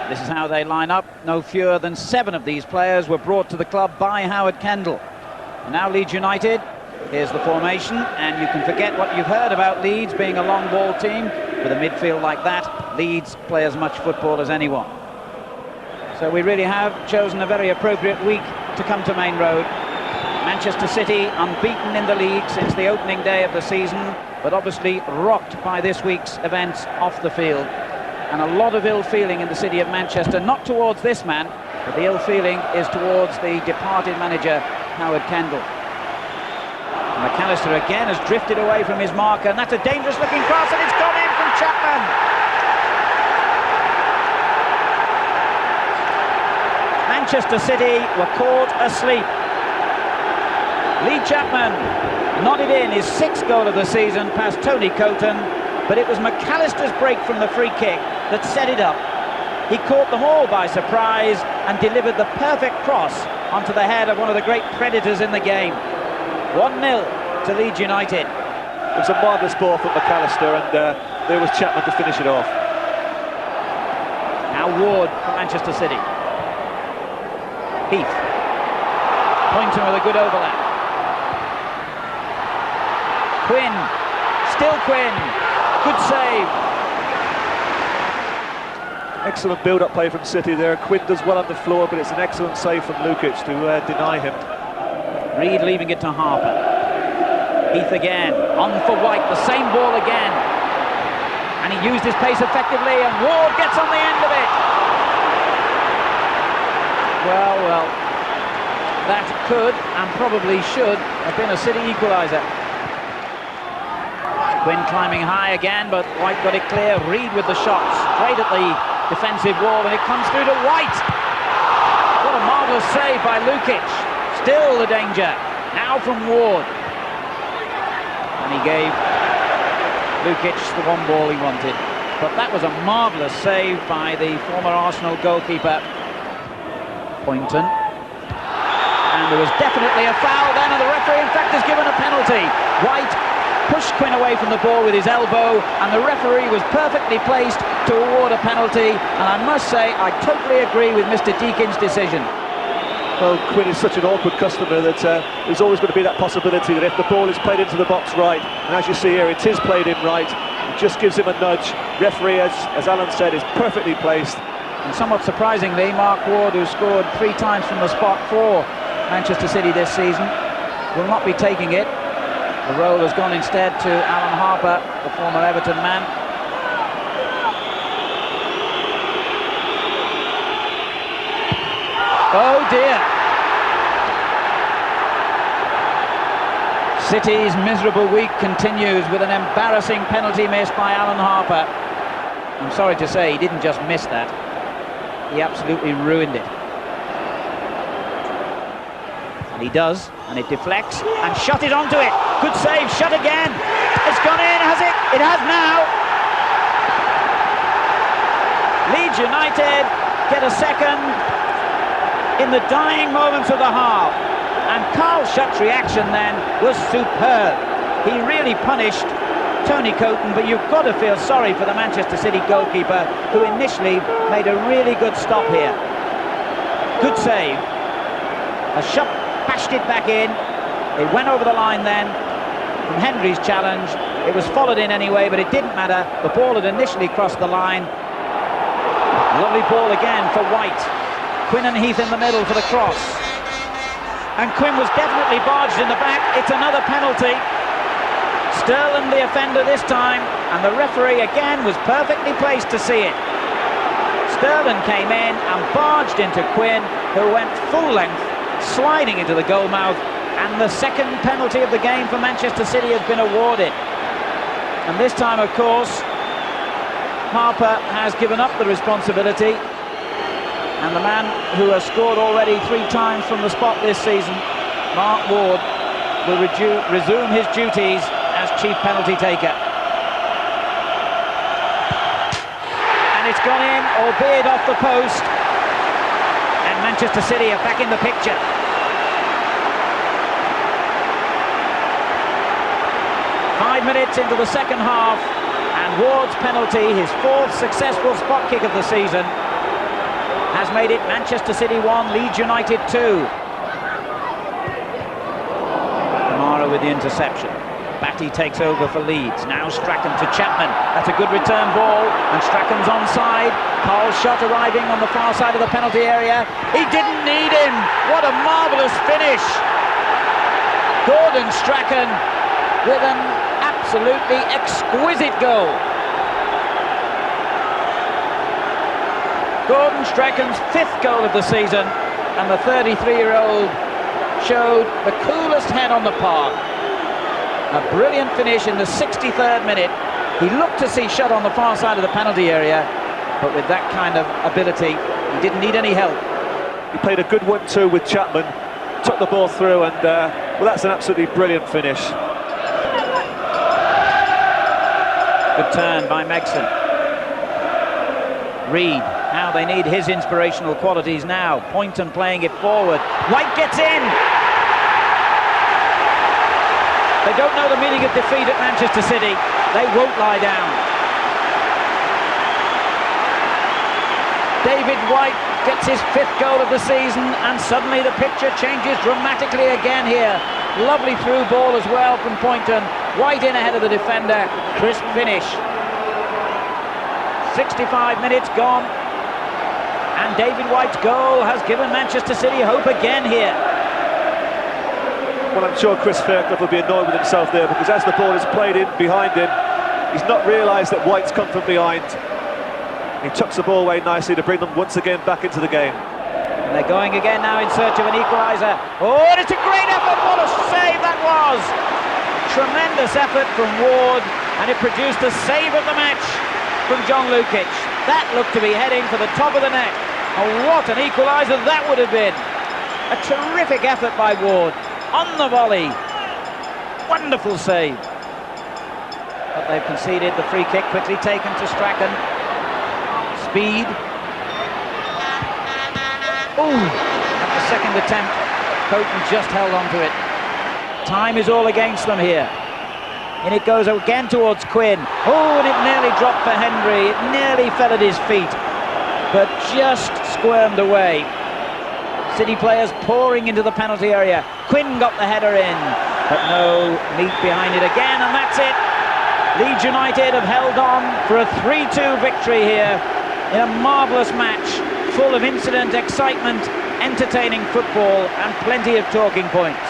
This is how they line up. No fewer than 7 of these players were brought to the club by Howard Kendall. And now Leeds United, here's the formation, and you can forget what you've heard about Leeds being a long ball team. With a midfield like that, Leeds play as much football as anyone. So we really have chosen a very appropriate week to come to Main Road. Manchester City unbeaten in the league since the opening day of the season, but obviously rocked by this week's events off the field. And a lot of ill feeling in the city of Manchester, not towards this man, but the ill feeling is towards the departed manager, Howard Kendall. McAllister again has drifted away from his marker, and that's a dangerous looking cross, and it's gone in from Chapman. Manchester City were caught asleep. Lee Chapman nodded in his 6th goal of the season past Tony Coton, but it was McAllister's break from the free kick that set it up. He caught them all by surprise and delivered the perfect cross onto the head of one of the great predators in the game. 1-0 to Leeds United. It was a marvellous ball from McAllister, and there was Chapman to finish it off. Now Ward for Manchester City. Heath. Pointing with a good overlap. Quinn. Still Quinn. Good save. Excellent build-up play from City there. Quinn does well on the floor, but it's an excellent save from Lukic to deny him. Reid leaving it to Harper. Heath again, on for White, the same ball again. And he used his pace effectively, and Ward gets on the end of it. Well, that could and probably should have been a City equaliser. Quinn climbing high again, but White got it clear. Reid with the shot, straight at the defensive wall, and it comes through to White. What a marvellous save by Lukic. Still the danger, now from Ward. And he gave Lukic the one ball he wanted. But that was a marvellous save by the former Arsenal goalkeeper, Poynton. And there was definitely a foul then, and the referee in fact has given a penalty. White pushed Quinn away from the ball with his elbow, and the referee was perfectly placed to award a penalty. And I must say, I totally agree with Mr. Deakin's decision. Well, Quinn is such an awkward customer that there's always going to be that possibility that if the ball is played into the box right, and as you see here, it is played in right, it just gives him a nudge. Referee, as Alan said, is perfectly placed. And somewhat surprisingly, Mark Ward, who scored 3 times from the spot for Manchester City this season, will not be taking it. The role has gone instead to Alan Harper, the former Everton man. Oh dear! City's miserable week continues with an embarrassing penalty miss by Alan Harper. I'm sorry to say, he didn't just miss that. He absolutely ruined it. And he does, and it deflects, and Shutt is onto it. Good save, Shutt again. It's gone in, has it? It has now. Leeds United get a second in the dying moments of the half. And Carl Shutt's reaction then was superb. He really punished Tony Coton, but you've got to feel sorry for the Manchester City goalkeeper, who initially made a really good stop here. Good save. As Shutt bashed it back in, it went over the line then from Henry's challenge. It was followed in anyway, but it didn't matter. The ball had initially crossed the line. Lovely ball again for White. Quinn and Heath in the middle for the cross. And Quinn was definitely barged in the back. It's another penalty. Sterling the offender this time, and the referee again was perfectly placed to see it. Sterling came in and barged into Quinn, who went full length, sliding into the goal mouth, and the second penalty of the game for Manchester City has been awarded. And this time, of course, Harper has given up the responsibility, and the man who has scored already 3 times from the spot this season, Mark Ward, will resume his duties as chief penalty taker. And it's gone in, albeit off the post, and Manchester City are back in the picture. Five minutes into the second half, and Ward's penalty, his 4th successful spot kick of the season, has made it Manchester City 1, Leeds United 2. Kamara with the interception. Batty takes over for Leeds. Now Strachan to Chapman. That's a good return ball, and Strachan's onside. Shutt arriving on the far side of the penalty area. He didn't need him. What a marvellous finish. Gordon Strachan with an absolutely exquisite goal. Gordon Strachan's 5th goal of the season, and the 33-year-old showed the coolest head on the park. A brilliant finish in the 63rd minute. He looked to see Shutt on the far side of the penalty area, but with that kind of ability, he didn't need any help. He played a good 1-2 with Chapman, took the ball through, and well, that's an absolutely brilliant finish. Good turn by Megson. Reid, how they need his inspirational qualities now. Poynton playing it forward. White gets in! They don't know the meaning of defeat at Manchester City. They won't lie down. David White gets his 5th goal of the season, and suddenly the picture changes dramatically again here. Lovely through ball as well from Poynton. White in ahead of the defender. Crisp finish. 65 minutes gone, and David White's goal has given Manchester City hope again here. Well, I'm sure Chris Fairclough will be annoyed with himself there, because as the ball is played in behind him, he's not realised that White's come from behind. He tucks the ball away nicely to bring them once again back into the game. And they're going again now in search of an equaliser. Oh, and it's a great effort! What a save that was! Tremendous effort from Ward, and it produced the save of the match from John Lukic. That looked to be heading for the top of the net. Oh, what an equaliser that would have been! A terrific effort by Ward. On the volley. Wonderful save. But they've conceded the free kick, quickly taken to Strachan. Speed. Ooh, at the second attempt, Coton just held on to it. Time is all against them here. And it goes again towards Quinn. Oh, and it nearly dropped for Hendry. It nearly fell at his feet, but just squirmed away. City players pouring into the penalty area. Quinn got the header in, but no meat behind it again, and that's it. Leeds United have held on for a 3-2 victory here in a marvellous match, full of incident, excitement, entertaining football, and plenty of talking points.